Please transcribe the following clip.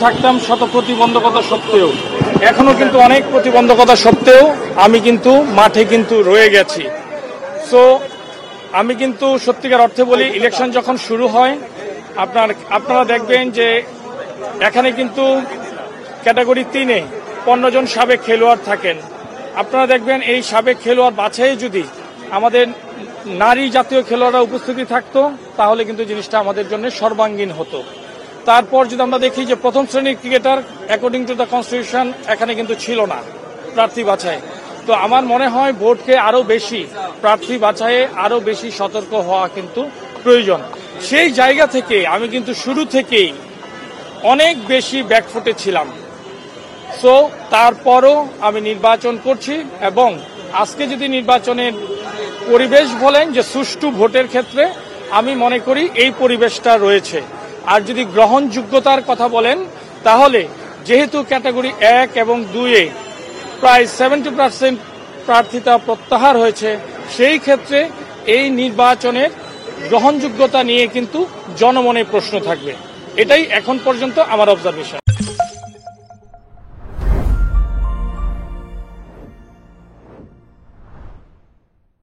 থাকতাম শত প্রতিবন্ধকতা সত্ত্বেও, এখনো কিন্তু অনেক প্রতিবন্ধকতা সত্ত্বেও আমি কিন্তু মাঠে কিন্তু রয়ে গেছি। সো আমি কিন্তু সত্যিকার অর্থে বলি, ইলেকশন যখন শুরু হয় আপনারা দেখবেন যে এখানে কিন্তু ক্যাটাগরি 3-এ 15 জন সাবেক খেলোয়াড় থাকেন। আপনারা দেখবেন এই সাবেক খেলোয়াড় বাছাই যদি আমাদের নারী জাতীয় খেলোয়াড়রা উপস্থিতি থাকতো তাহলে কিন্তু জিনিসটা আমাদের জন্য সর্বাঙ্গীন হতো। তারপর যদি আমরা দেখি যে প্রথম শ্রেণীর cricketer according to the constitution এখানে কিন্তু ছিল না প্রার্থী বাছাই। তো আমার মনে হয় বোর্ডকে আরো বেশি প্রার্থী বাছাইয়ে আরো বেশি সতর্ক হওয়া কিন্তু প্রয়োজন। সেই জায়গা থেকে আমি কিন্তু শুরু থেকেই অনেক বেশি ব্যাকফুটে ছিলাম। সো তারপরও আমি নির্বাচন করছি, এবং আজকে যদি নির্বাচনের পরিবেশ বলেন যে সুষ্ঠু ভোটের ক্ষেত্রে, আমি মনে করি এই পরিবেশটা রয়েছে। আর যদি গ্রহণযোগ্যতার কথা বলেন তাহলে যেহেতু ক্যাটাগরি 1 এবং 2-এ প্রায় 70% প্রার্থিতা প্রত্যাহার হয়েছে, সেই ক্ষেত্রে এই নির্বাচনের গ্রহণযোগ্যতা নিয়ে কিন্তু জনমনে প্রশ্ন থাকবে। এটাই এখন পর্যন্ত আমার অবজারভেশন।